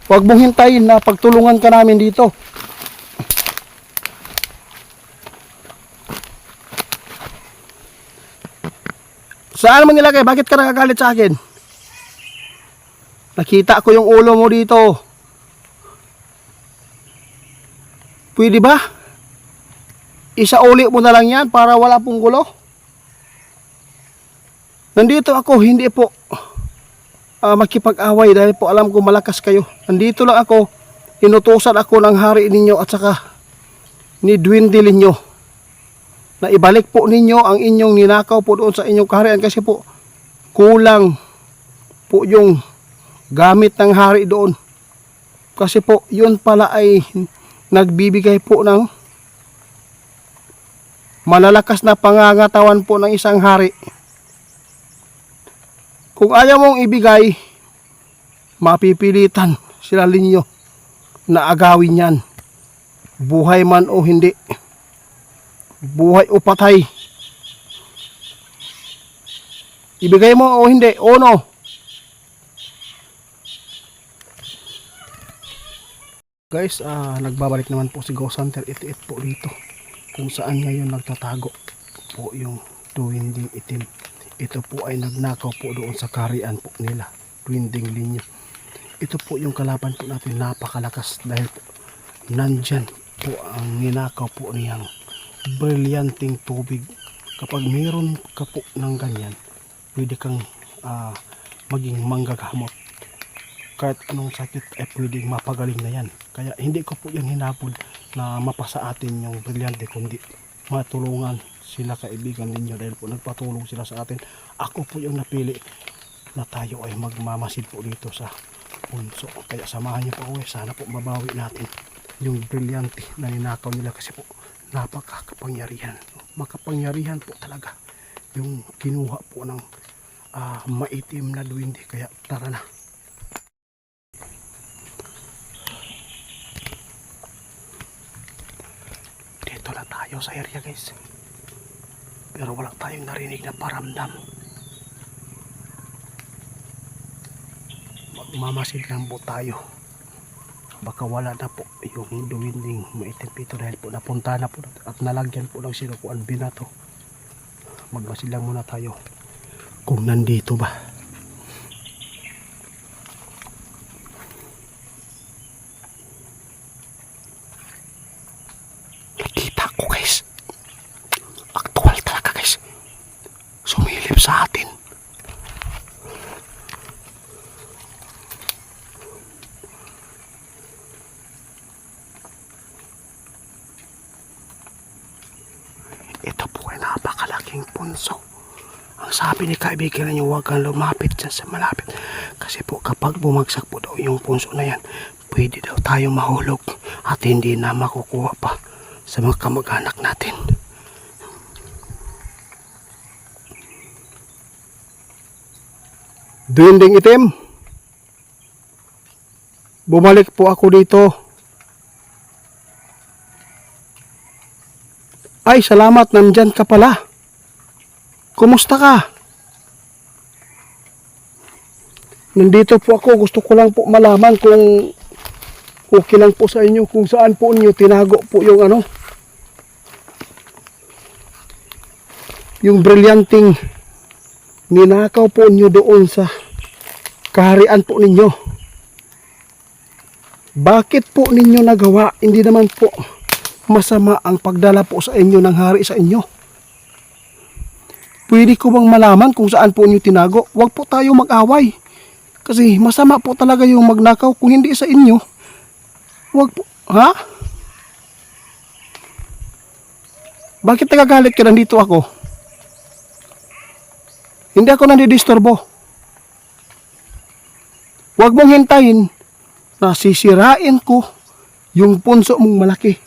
Huwag mong hintayin na pagtulungan ka namin dito. Saan mo nilagay? Bakit ka nagagalit sa akin? Nakita ko yung ulo mo dito. Pwede ba? Isauli mo na lang yan para wala pong gulo. Nandito ako, hindi po makipag-away dahil po alam ko malakas kayo. Nandito lang ako, inutusan ako ng hari ninyo at saka ni Dwindle ninyo na ibalik po ninyo ang inyong ninakaw po doon sa inyong kaharian kasi po kulang po yung gamit ng hari doon. Kasi po yun pala ay nagbibigay po ng malalakas na pangangatawan po ng isang hari. Kung ayaw mong ibigay, mapipilitan sila ninyo na agawin yan. Buhay man o hindi. Buhay o patay. Ibigay mo o hindi, o no? Guys, nagbabalik naman po si Ghost Hunter 88 po dito. Kung saan ngayon nagtatago po yung duwinding itim. Ito po ay nagnakaw po doon sa kaharian po nila, Dwindling Linyo. Ito po yung kalaban po natin, napakalakas dahil po nandyan po ang ninakaw po niyang brilyanting tubig. Kapag mayroon ka po ng ganyan, pwede kang maging manggagamot. Kahit anong sakit ay pwedeng mapagaling na yan. Kaya hindi ko po yan hinapon na mapasa atin yung brilyante, kundi matulungan sila kaibigan ninyo dahil po nagpatulong sila sa atin. Ako po yung napili na tayo ay magmamasid po dito sa punso. Kaya samahan niyo po ako, sana po mabawi natin yung brilyante na ninakaw nila kasi po napakakapangyarihan. Makapangyarihan po talaga yung kinuha po ng maitim na duwindi. Kaya tara na. Dito na tayo sa area guys. Pero wala tayong narinig na paramdam. Magmamasid lang po tayo. Baka wala na po yung duwinding maitim pito dahil po napunta na po at nalagyan po ng sinukuan binato. Magmasid lang muna tayo kung nandito ba. Nakita ko guys. Aktual talaga guys. Sumilip sa atin. Ito po ay napakalaking punso. Ang sabi ni kaibigan niyo, huwag kang lumapit dyan sa malapit. Kasi po kapag bumagsak po daw yung punso na yan, pwede daw tayo mahulog at hindi na makukuha pa sa mga kamag-anak natin. Duwinding itim, bumalik po ako dito. Ay, salamat, nandyan ka pala. Kumusta ka? Nandito po ako, gusto ko lang po malaman kung okay lang po sa inyo, kung saan po inyo tinago po yung yung brilyanting ninakaw po inyo doon sa kaharian po ninyo. Bakit po ninyo nagawa? Hindi naman po masama ang pagdala po sa inyo ng hari sa inyo. Pwede ko bang malaman kung saan po inyo tinago? Huwag po tayo mag-away. Kasi masama po talaga yung magnakaw kung hindi sa inyo. Huwag po, ha? Bakit nagagalit ka nandito ako? Hindi ako nandidisturbo. Huwag mong hintayin na sisirain ko yung punso mong malaki.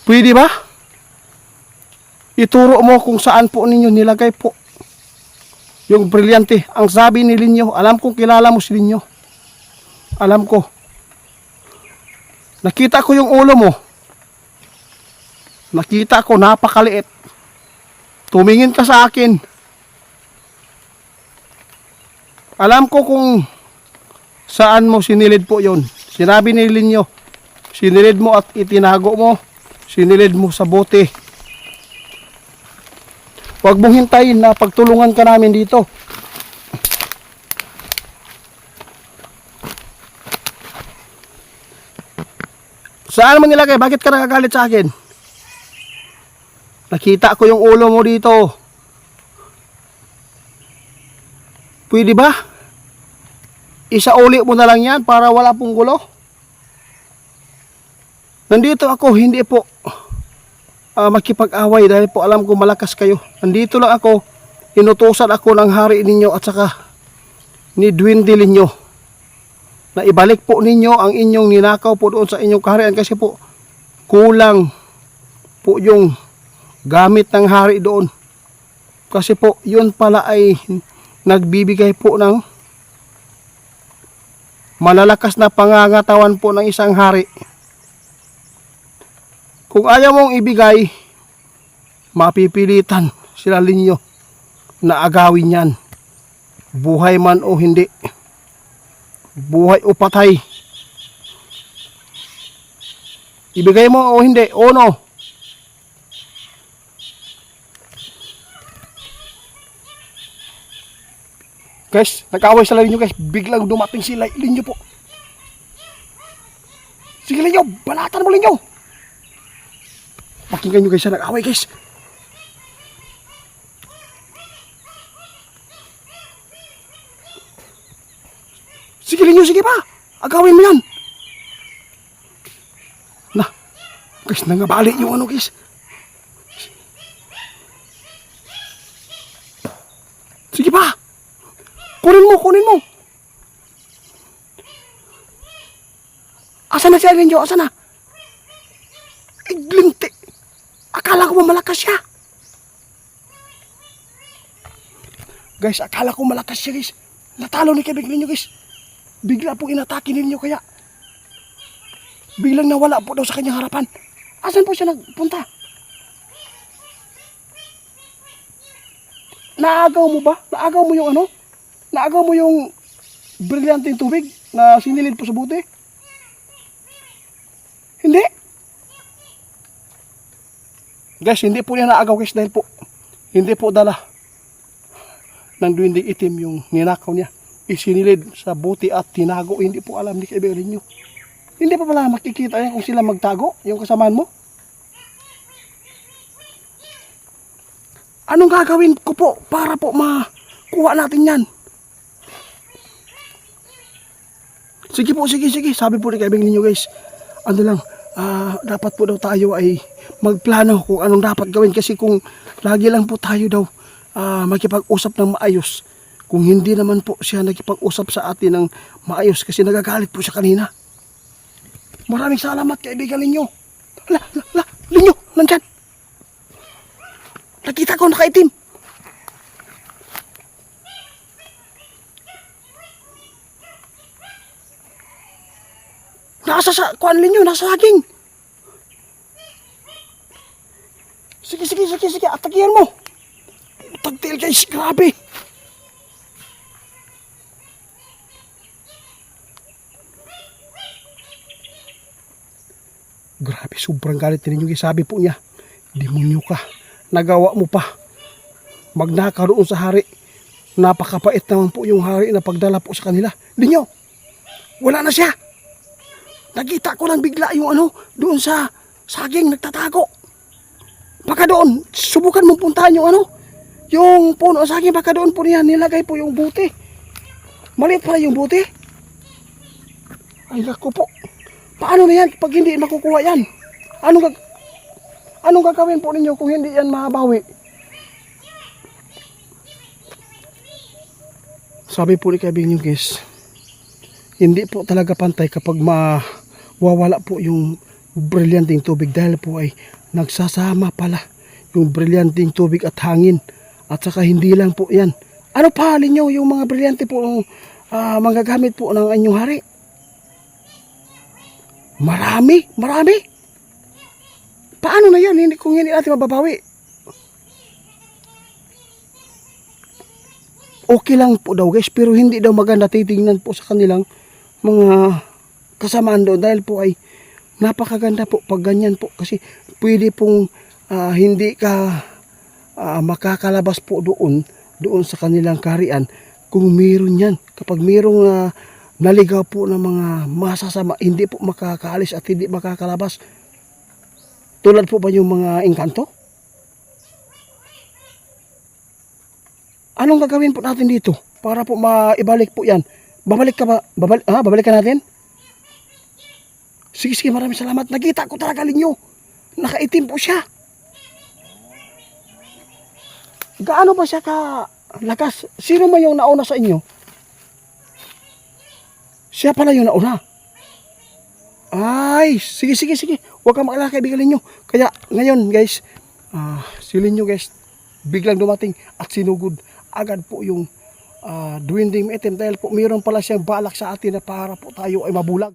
Pwede ba? Ituro mo kung saan po ninyo nilagay po yung brilyante. Ang sabi ni Linyo, alam kong kilala mo si Linyo. Alam ko. Nakita ko yung ulo mo. Nakita ko, napakaliit. Tumingin ka sa akin. Alam ko kung saan mo sinilid po yon. Sinabi ni Linyo, sinilid mo at itinago mo. Sinilid mo sa bote. Huwag mong hintayin na pagtulungan ka namin dito. Saan mo nilagay? Bakit ka nagagalit sa akin? Nakita ko yung ulo mo dito. Pwede ba? Isauli mo na lang yan para wala pong gulo. Nandito ako, hindi po makipag-away dahil po alam ko malakas kayo. Nandito lang ako, inutusan ako ng hari ninyo at saka ni Dwindle ninyo na ibalik po ninyo ang inyong ninakaw po doon sa inyong kaharian kasi po kulang po yung gamit ng hari doon. Kasi po yun pala ay nagbibigay po ng malalakas na pangangatawan po ng isang hari. Kung ayaw mong ibigay, mapipilitan sila Linyo na agawin yan. Buhay man o hindi. Buhay o patay. Ibigay mo o hindi, o no? Guys, nag-away sila Linyo guys. Biglang dumating sila Linyo po. Sige Linyo, balatan mo Linyo. Pakinggan nyo guys, nag-away guys. Sige Linyo, sige pa. Agawin mo yan. Na, guys, nangabali yung ano guys. Sige pa. Kunin mo, kunin mo. Asa na siya Linyo, asa na? Iglinti. Akala ko malakas siya. Guys, akala ko malakas siya guys. Natalo ni Kebig ninyo guys. Bigla po inatake ninyo kaya biglang nawala po daw sa kanyang harapan. Asan po siya nagpunta? Naagaw mo ba? Naagaw mo yung ano? Naagaw mo yung brilyanteng tubig na sinilid po sa bote? Hindi. Guys, hindi po niya naagaw guys dahil po hindi po dala ng duwinding itim yung ninakaw niya. Isinilid sa buti at tinago. Hindi po alam ni kaibigan niyo. Hindi pa pala makikita yan kung sila magtago, yung kasamaan mo. Anong gagawin ko po para po makuha natin yan? Sige po, sige. Sabi po ni kaibigan niyo guys, ano lang, dapat po daw tayo ay magplano kung anong dapat gawin kasi kung lagi lang po tayo daw makipag-usap ng maayos, kung hindi naman po siya nakipag-usap sa atin ng maayos kasi nagagalit po siya kanina. Maraming salamat kaibigan ninyo. Linyo, nandyan. Nakita ko nakaitim. Nasa sa kuan Linyo, nasa saging. Sige, atakihan mo. Tagtil guys, grabe. Grabe, sobrang galit ninyo guys. Sabi po niya, demonyo ka. Nagawa mo pa. Magnakaw doon sa hari. Napakapait naman po yung hari na pagdala po sa kanila. Linyo, wala na siya. Nakita ko lang bigla yung ano, doon sa saging nagtatago. Baka doon, subukan mong puntahan yung ano, yung puno sa saging, baka doon po niya nilagay po yung buti. Maliit pala yung buti. Ay naku po. Paano na yan pag hindi makukuha yan? Anong gagawin po ninyo kung hindi yan mabawi? Sabi po ni kaibigan nyo guys, hindi po talaga pantay kapag mawawala po yung brilyanteng tubig dahil po ay nagsasama pala yung brilyanteng tubig at hangin. At saka hindi lang po yan. Ano pa ninyo yung mga brilyante po magagamit po ng inyong hari? Marami. Paano na yan kung hindi natin mababawi? okay lang po daw guys, pero hindi daw maganda titingnan po sa kanilang mga kasamaan doon dahil po ay napakaganda po pag ganyan po kasi pwede pong hindi ka makakalabas po doon sa kanilang kaharian kung meron yan. Kapag merong naligaw po ng mga masasama, hindi po makakaalis at hindi makakalabas. Tulad po ba yung mga engkanto? Anong gagawin po natin dito para po maibalik po yan? Babalik ka ba? Babalik ka natin? Sige, sige, maraming salamat. Nakita ko talaga ninyo. Nakaitim po siya. Gaano ba siya lakas? Sino man yung nauna sa inyo? Siya pala yung nauna. Ay, sige, sige, sige. Huwag kang mag-alala, kaibigan ninyo. Kaya ngayon guys, silin nyo guys, biglang dumating at sinugod agad po yung duwinding itim dahil po mayroon pala siyang balak sa atin na para po tayo ay mabulag.